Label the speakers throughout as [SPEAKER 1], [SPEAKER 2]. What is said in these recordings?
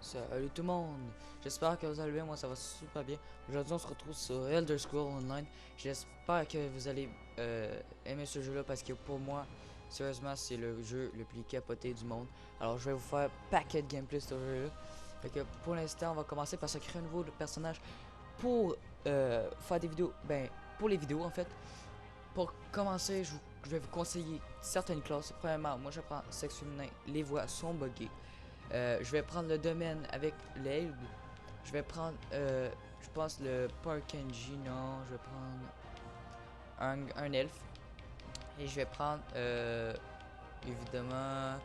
[SPEAKER 1] Salut tout le monde, j'espère que vous allez bien, moi ça va super bien. Aujourd'hui on se retrouve sur Elder Scrolls Online. J'espère que vous allez aimer ce jeu là parce que pour moi, sérieusement c'est le jeu le plus capoté du monde. Alors je vais vous faire paquet de gameplay sur ce jeu là. Fait que pour l'instant on va commencer par se créer un nouveau personnage pour faire des vidéos, pour les vidéos en fait. Pour commencer, je vais vous conseiller certaines classes. Premièrement, moi je prends sexe féminin, les voix sont buggées. Je vais prendre le domaine avec l'aide. Je vais prendre, je pense, le Parkenji. Non, je vais prendre un elfe. Et je vais prendre, évidemment,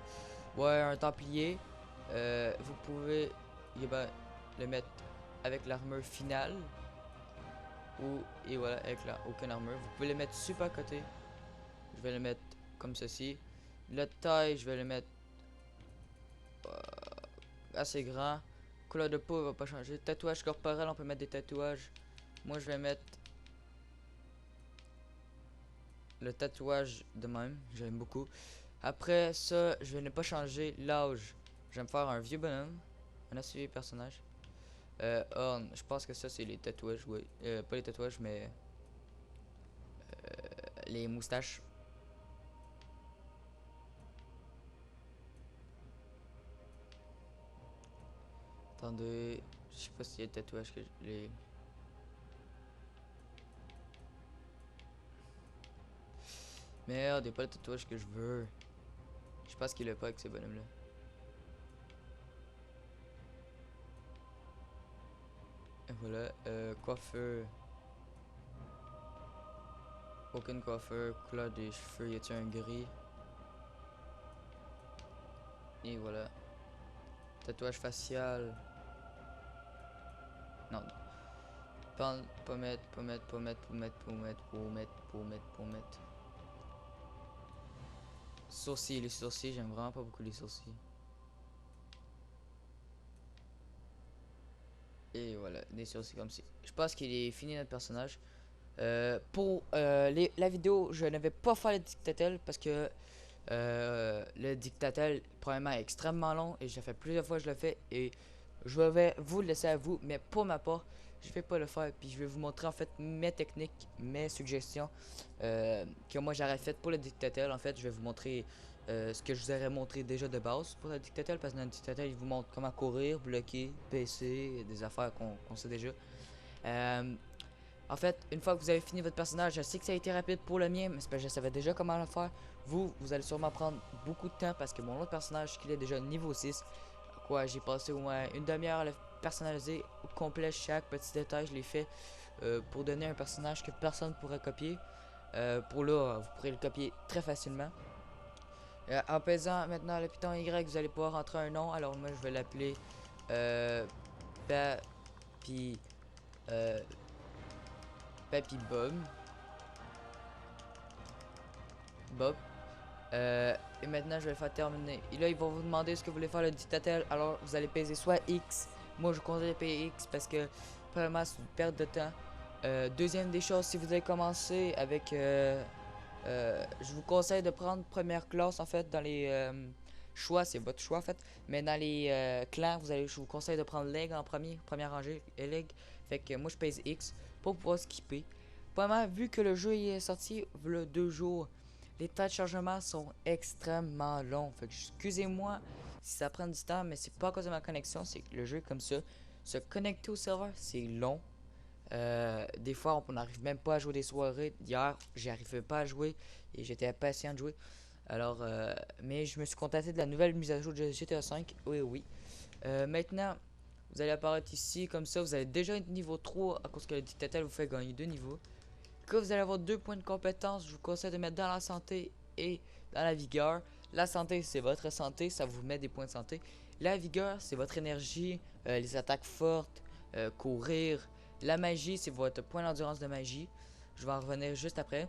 [SPEAKER 1] ouais, un templier. Vous pouvez eh ben, le mettre avec l'armure finale. Ou, et voilà, avec aucune armure. Vous pouvez le mettre super à côté. Je vais le mettre comme ceci. La taille, je vais le mettre assez grand. Couleur de peau va pas changer. Tatouage corporel, on peut mettre des tatouages. Moi je vais mettre le tatouage de même, j'aime beaucoup. Après ça, je vais ne pas changer l'âge. Je vais me faire un vieux bonhomme, un assez vieux personnage. Je pense que ça c'est les tatouages, oui. Pas les tatouages, mais les moustaches. Attendez, je sais pas s'il y a des tatouages que les. Merde, y'a pas le tatouage que je veux. Je pense qu'il est pas avec ces bonhommes là. Et voilà, coiffeur. Aucune coiffeur, couleur des cheveux, y a-t-il un gris? Et voilà. Tatouage facial. Non. Pommette, pommette, pommette, pommette, pommette, pommette, pommette, pommette. Sourcils, les sourcils, j'aime vraiment pas beaucoup les sourcils. Et voilà, des sourcils comme ci. Je pense qu'il est fini notre personnage. Pour la vidéo, je ne vais pas faire le dictatel parce que le dictatel, premièrement, est extrêmement long et j'ai fait plusieurs fois, je le fais et je vais vous le laisser à vous, mais pour ma part, je vais pas le faire puis je vais vous montrer en fait mes techniques, mes suggestions que moi j'aurais fait pour le dictatel. En fait, je vais vous montrer ce que je vous aurais montré déjà de base pour le dictatel parce que dans le dictatel, il vous montre comment courir, bloquer, baisser, des affaires qu'on sait déjà. Euh, En fait, une fois que vous avez fini votre personnage, je sais que ça a été rapide pour le mien, mais c'est parce que je savais déjà comment le faire. Vous allez sûrement prendre beaucoup de temps parce que mon autre personnage, qu'il est déjà niveau 6, quoi, j'ai passé au moins une demi-heure à le personnaliser au complet, chaque petit détail, je l'ai fait pour donner un personnage que personne ne pourrait copier. Pour là, vous pourrez le copier très facilement. En pesant maintenant le piton Y, vous allez pouvoir entrer un nom. Alors moi, je vais l'appeler Papy, euh, Papy Bob. Et maintenant, je vais le faire terminer. Et là, ils vont vous demander ce que vous voulez faire le dictatel. Alors, vous allez peser soit X. Moi, je conseille de payer X parce que, premièrement, c'est une perte de temps. Deuxième des choses, si vous allez commencer avec. Je vous conseille de prendre première classe, en fait, dans les choix. C'est votre choix, en fait. Mais dans les clans, je vous conseille de prendre Leg en premier, première rangée. Et Leg. Fait que moi, je pèse X pour pouvoir skipper. Premièrement, vu que le jeu est sorti, le 2 jours. Les temps de chargement sont extrêmement longs. Fait que excusez-moi si ça prend du temps, mais c'est pas à cause de ma connexion, c'est que le jeu est comme ça. Se connecter au serveur, c'est long. Des fois, on n'arrive même pas à jouer des soirées. Hier, j'arrivais pas à jouer et j'étais impatient de jouer. Alors, mais je me suis contenté de la nouvelle mise à jour de GTA 5. Oui, oui. Maintenant, vous allez apparaître ici comme ça. Vous allez déjà être niveau 3 à cause que le dictatel vous fait gagner 2 niveaux. Quand vous allez avoir 2 points de compétence, je vous conseille de mettre dans la santé et dans la vigueur. La santé, c'est votre santé, ça vous met des points de santé. La vigueur, c'est votre énergie, les attaques fortes, courir. La magie, c'est votre point d'endurance de magie. Je vais en revenir juste après.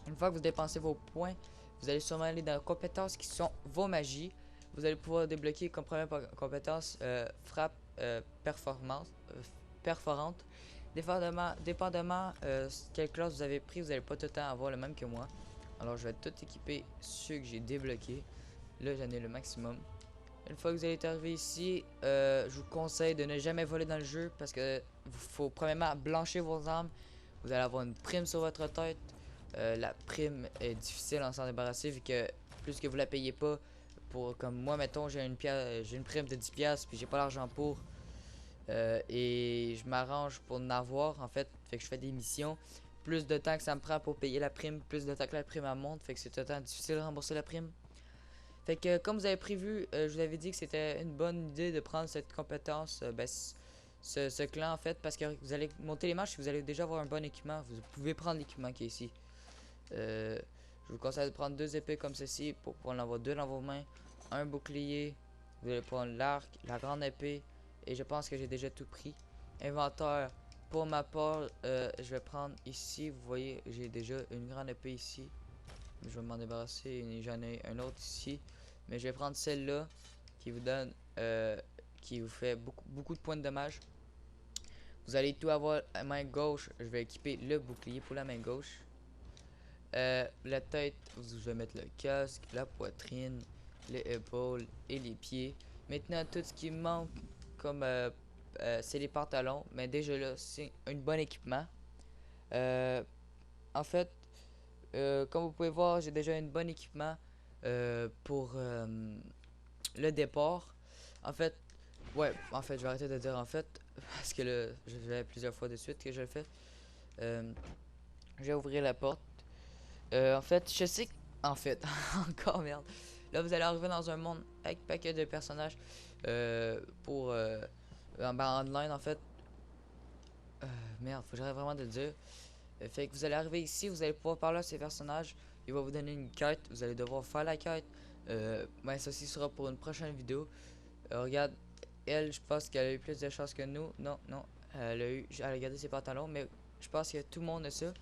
[SPEAKER 1] Une fois que vous dépensez vos points, vous allez sûrement aller dans les compétences qui sont vos magies. Vous allez pouvoir débloquer comme première compétence frappe performance, perforante. Dépendamment quelle classe vous avez pris, vous n'allez pas tout le temps avoir le même que moi. Alors je vais tout équiper ceux que j'ai débloqués. Là j'en ai le maximum. Une fois que vous allez être arrivé ici, je vous conseille de ne jamais voler dans le jeu parce que faut premièrement blanchir vos armes. Vous allez avoir une prime sur votre tête. La prime est difficile à s'en débarrasser vu que plus que vous la payez pas, pour comme moi mettons j'ai une prime de 10 pièces puis j'ai pas l'argent pour et je m'arrange pour en avoir en fait, fait que je fais des missions. Plus de temps que ça me prend pour payer la prime, plus de temps que la prime elle monte, fait que c'est tout le temps difficile de rembourser la prime. Fait que comme vous avez prévu, je vous avais dit que c'était une bonne idée de prendre cette compétence, ce clan en fait, parce que vous allez monter les marches et vous allez déjà avoir un bon équipement. Vous pouvez prendre l'équipement qui est ici. Je vous conseille de prendre 2 épées comme ceci pour pouvoir en avoir 2 dans vos mains, un bouclier, vous allez prendre l'arc, la grande épée, et je pense que j'ai déjà tout pris. Inventaire, pour ma part, je vais prendre ici, vous voyez, j'ai déjà une grande épée ici. Je vais m'en débarrasser, j'en ai un autre ici. Mais je vais prendre celle-là qui vous donne, qui vous fait beaucoup de points de dommage. Vous allez tout avoir à main gauche. Je vais équiper le bouclier pour la main gauche. La tête, je vais mettre le casque, la poitrine, les épaules et les pieds. Maintenant, tout ce qui me manque, comme c'est les pantalons. Mais déjà là, c'est un bon équipement. En fait, comme vous pouvez voir, j'ai déjà un bon équipement pour le départ. En fait, je vais arrêter de dire en fait, parce que là, je vais plusieurs fois de suite que je le fais. Je vais ouvrir la porte. En fait, je sais que... En fait, encore merde. Là, vous allez arriver dans un monde avec un paquet de personnages pour... online, en fait. Merde, faut que j'arrête vraiment de le dire. Fait que vous allez arriver ici, vous allez pouvoir parler à ces personnages. Il va vous donner une quête, vous allez devoir faire la quête. Ceci sera pour une prochaine vidéo. Regarde, elle, je pense qu'elle a eu plus de chance que nous. Non, elle a gardé ses pantalons, mais je pense que tout le monde a ça.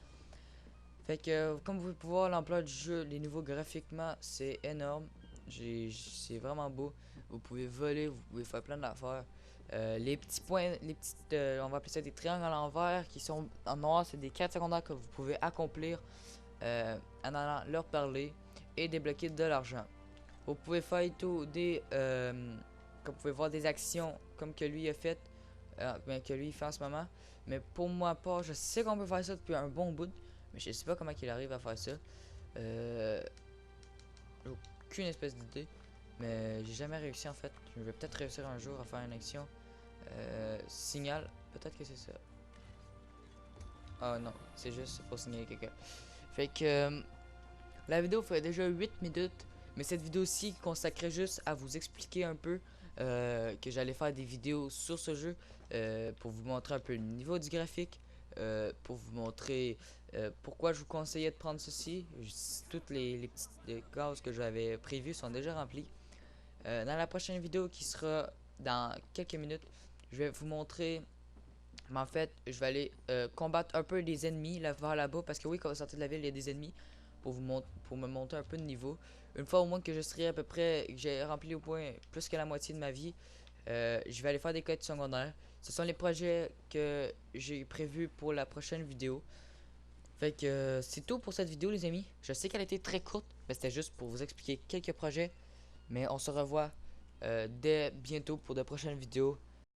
[SPEAKER 1] Fait que, comme vous pouvez voir, l'emploi du jeu, les nouveaux graphiquement, c'est énorme. C'est vraiment beau. Vous pouvez voler, vous pouvez faire plein d'affaires. Les petits points, on va appeler ça des triangles à l'envers qui sont en noir, c'est des quêtes secondaires que vous pouvez accomplir en allant leur parler et débloquer de l'argent. Vous pouvez faire tout comme vous pouvez voir des actions comme que lui a fait, que lui fait en ce moment. Mais pour moi pas, je sais qu'on peut faire ça depuis un bon bout, mais je sais pas comment il arrive à faire ça. J'ai aucune espèce d'idée, mais j'ai jamais réussi en fait. Je vais peut-être réussir un jour à faire une action. Signal, peut-être que c'est ça. Ah non, c'est juste pour signaler quelqu'un. Fait que la vidéo fait déjà 8 minutes, mais cette vidéo-ci consacrait juste à vous expliquer un peu que j'allais faire des vidéos sur ce jeu pour vous montrer un peu le niveau du graphique, pour vous montrer pourquoi je vous conseillais de prendre ceci. Toutes les petites cases que j'avais prévues sont déjà remplies. Dans la prochaine vidéo qui sera dans quelques minutes, je vais vous montrer. Mais en fait, je vais aller combattre un peu les ennemis là, vers là-bas. Parce que oui, quand vous sortez de la ville, il y a des ennemis. Pour me monter un peu de niveau. Une fois au moins que je serai à peu près, que j'ai rempli au point plus que la moitié de ma vie, je vais aller faire des quêtes secondaires. Ce sont les projets que j'ai prévus pour la prochaine vidéo. Fait que c'est tout pour cette vidéo les amis. Je sais qu'elle a été très courte, mais c'était juste pour vous expliquer quelques projets. Mais on se revoit dès bientôt pour de prochaines vidéos.